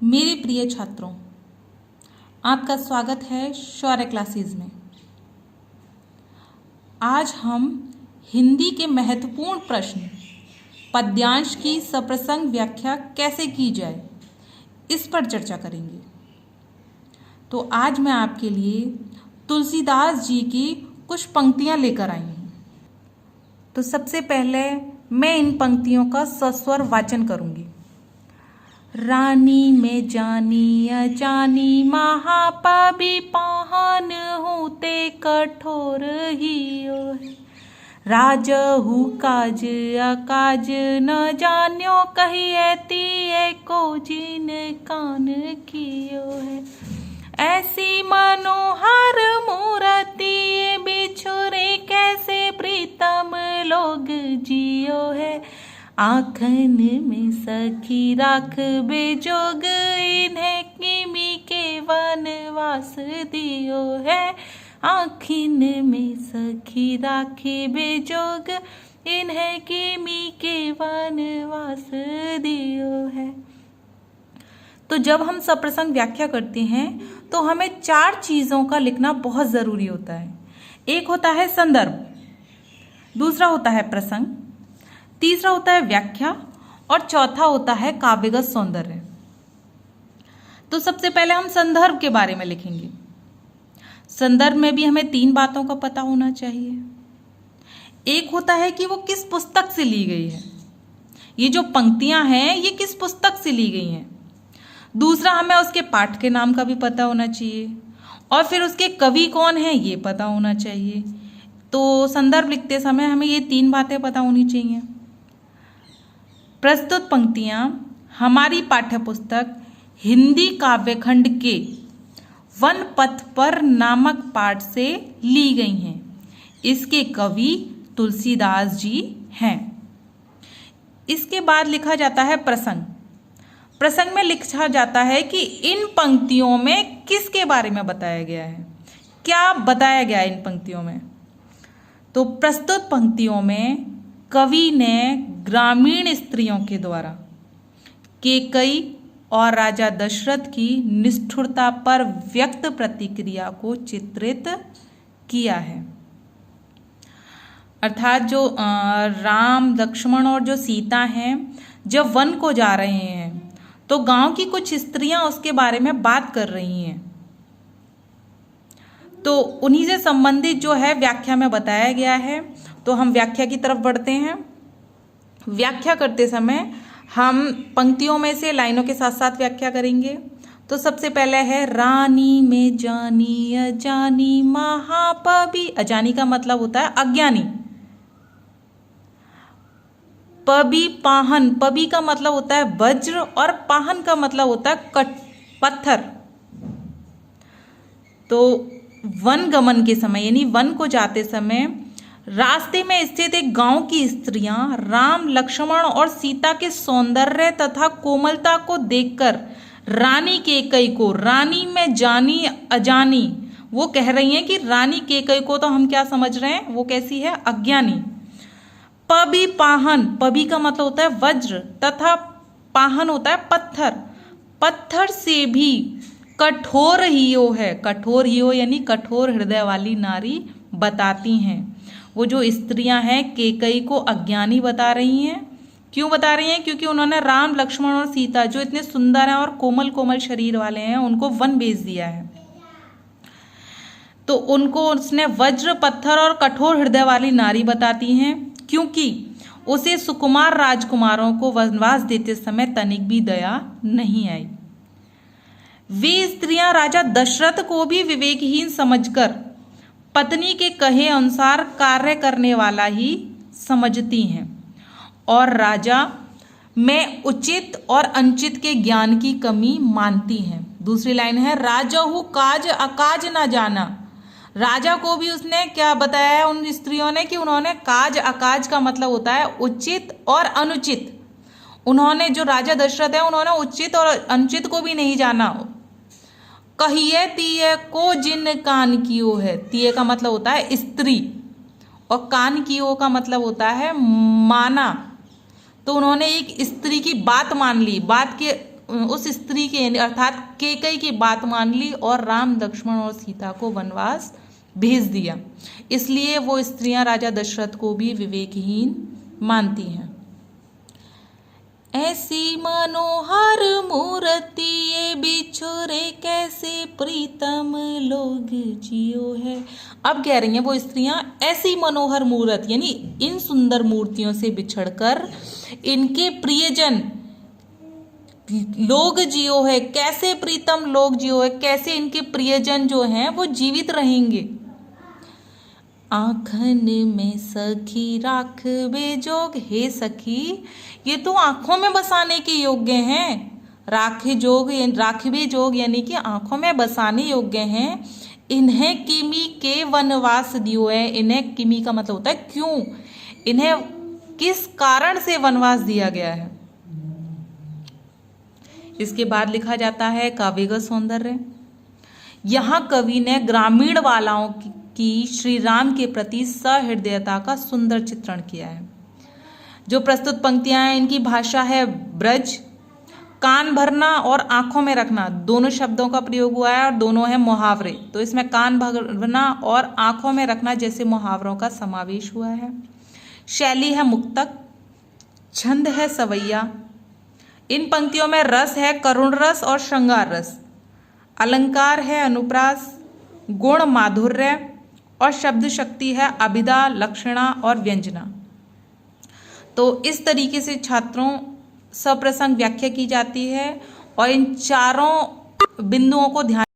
मेरे प्रिय छात्रों, आपका स्वागत है शौर्य क्लासेस में। आज हम हिंदी के महत्वपूर्ण प्रश्न पद्यांश की सप्रसंग व्याख्या कैसे की जाए, इस पर चर्चा करेंगे। तो आज मैं आपके लिए तुलसीदास जी की कुछ पंक्तियां लेकर आई हूँ। तो सबसे पहले मैं इन पंक्तियों का सस्वर वाचन करूँगी। रानी में जानी अजानी महापापी पाहन होते कठोर ही राजहु काज अकाज न जान्यो कहिए तिए को जिन कान कियो है। ऐसी मनोहर मूर्ति बिछुरे कैसे प्रीतम लोग जियो है। आँखन में सखी राख बेजोग इन्हें किमी के वनवास दियो है। आँखिन में सखी राखी बेजोग इन्हें किमी के वनवास दियो है। तो जब हम सप्रसंग व्याख्या करते हैं तो हमें 4 चीज़ों का लिखना बहुत ज़रूरी होता है। एक होता है संदर्भ, दूसरा होता है प्रसंग, तीसरा होता है व्याख्या और चौथा होता है काव्यगत सौंदर्य। तो सबसे पहले हम संदर्भ के बारे में लिखेंगे। संदर्भ में भी हमें 3 बातों का पता होना चाहिए। एक होता है कि वो किस पुस्तक से ली गई है, ये जो पंक्तियां हैं ये किस पुस्तक से ली गई हैं। दूसरा, हमें उसके पाठ के नाम का भी पता होना चाहिए और फिर उसके कवि कौन है ये पता होना चाहिए। तो संदर्भ लिखते समय हमें ये 3 बातें पता होनी चाहिए। प्रस्तुत पंक्तियां हमारी पाठ्यपुस्तक हिंदी काव्यखंड के वन पथ पर नामक पाठ से ली गई हैं। इसके कवि तुलसीदास जी हैं। इसके बाद लिखा जाता है प्रसंग। प्रसंग में लिखा जाता है कि इन पंक्तियों में किसके बारे में बताया गया है, क्या बताया गया है इन पंक्तियों में। तो प्रस्तुत पंक्तियों में कवि ने ग्रामीण स्त्रियों के द्वारा कैकेयी और राजा दशरथ की निष्ठुरता पर व्यक्त प्रतिक्रिया को चित्रित किया है। अर्थात जो राम, लक्ष्मण और जो सीता हैं जब वन को जा रहे हैं तो गांव की कुछ स्त्रियां उसके बारे में बात कर रही हैं। तो उन्हीं से संबंधित जो है व्याख्या में बताया गया है। तो हम व्याख्या की तरफ बढ़ते हैं। व्याख्या करते समय हम पंक्तियों में से लाइनों के साथ साथ व्याख्या करेंगे। तो सबसे पहले है रानी में जानी अजानी महापापी। अजानी का मतलब होता है अज्ञानी। पबी पाहन, पबी का मतलब होता है वज्र और पाहन का मतलब होता है पत्थर। तो वन गमन के समय यानी वन को जाते समय रास्ते में स्थित एक गांव की स्त्रियां राम, लक्ष्मण और सीता के सौंदर्य तथा कोमलता को देखकर रानी कैकेयी को, रानी में जानी अजानी, वो कह रही हैं कि रानी कैकेयी को तो हम क्या समझ रहे हैं, वो कैसी है, अज्ञानी। पबी पाहन, पबी का मतलब होता है वज्र तथा पाहन होता है पत्थर। पत्थर से भी कठोर ही हो है, कठोर ही हो यानी कठोर हृदय वाली नारी बताती हैं। वो जो स्त्रियां हैं कैकेयी को अज्ञानी बता रही हैं। क्यों बता रही हैं? क्योंकि उन्होंने राम, लक्ष्मण और सीता जो इतने सुंदर हैं और कोमल कोमल शरीर वाले हैं उनको वन भेज दिया है। तो उनको उसने वज्र, पत्थर और कठोर हृदय वाली नारी बताती हैं क्योंकि उसे सुकुमार राजकुमारों को वनवास देते समय तनिक भी दया नहीं आई। वे स्त्रियां राजा दशरथ को भी विवेकहीन समझकर पत्नी के कहे अनुसार कार्य करने वाला ही समझती हैं और राजा में उचित और अनुचित के ज्ञान की कमी मानती हैं। दूसरी लाइन है राजहु काज अकाज न जाना। राजा को भी उसने क्या बताया है उन स्त्रियों ने कि उन्होंने काज अकाज का मतलब होता है उचित और अनुचित। उन्होंने जो राजा दशरथ है उन्होंने उचित और अनुचित को भी नहीं जाना। कहिए तिए को जिन कान कियो है, तिए का मतलब होता है स्त्री और कान कियो का मतलब होता है माना। तो उन्होंने एक स्त्री की बात मान ली, बात के उस स्त्री के अर्थात कैकेयी की बात मान ली और राम, लक्ष्मण और सीता को वनवास भेज दिया। इसलिए वो स्त्रियां राजा दशरथ को भी विवेकहीन मानती हैं। ऐसी मनोहर मूर्ति ये बिछुरे कैसे प्रीतम लोग जियो है। अब कह रही हैं वो स्त्रियां ऐसी मनोहर मूर्त यानी इन सुंदर मूर्तियों से बिछड़कर इनके प्रियजन लोग जियो है, कैसे प्रीतम लोग जियो है, कैसे इनके प्रियजन जो हैं वो जीवित रहेंगे। आँखन में सखी राख बेजोग, हे सखी ये तो आंखों में बसाने के योग्य हैं। राखे जोग यानी कि आंखों में बसाने योग्य हैं। इन्हें किमी के वनवास दियो है। इन्हें किमी का मतलब होता है क्यों, इन्हें किस कारण से वनवास दिया गया है। इसके बाद लिखा जाता है काव्यगत सौंदर्य। यहाँ कवि ने ग्रामीण वालाओं की श्री राम के प्रति सहृदयता का सुंदर चित्रण किया है। जो प्रस्तुत पंक्तियां हैं इनकी भाषा है ब्रज। कान भरना और आंखों में रखना दोनों शब्दों का प्रयोग हुआ है और दोनों है मुहावरे। तो इसमें कान भरना और आंखों में रखना जैसे मुहावरों का समावेश हुआ है। शैली है मुक्तक, छंद है सवैया। इन पंक्तियों में रस है करुण रस और श्रृंगार रस। अलंकार है अनुप्रास, गुण माधुर्य और शब्द शक्ति है अभिधा, लक्षणा और व्यंजना। तो इस तरीके से छात्रों सप्रसंग व्याख्या की जाती है और इन चारों बिंदुओं को ध्यान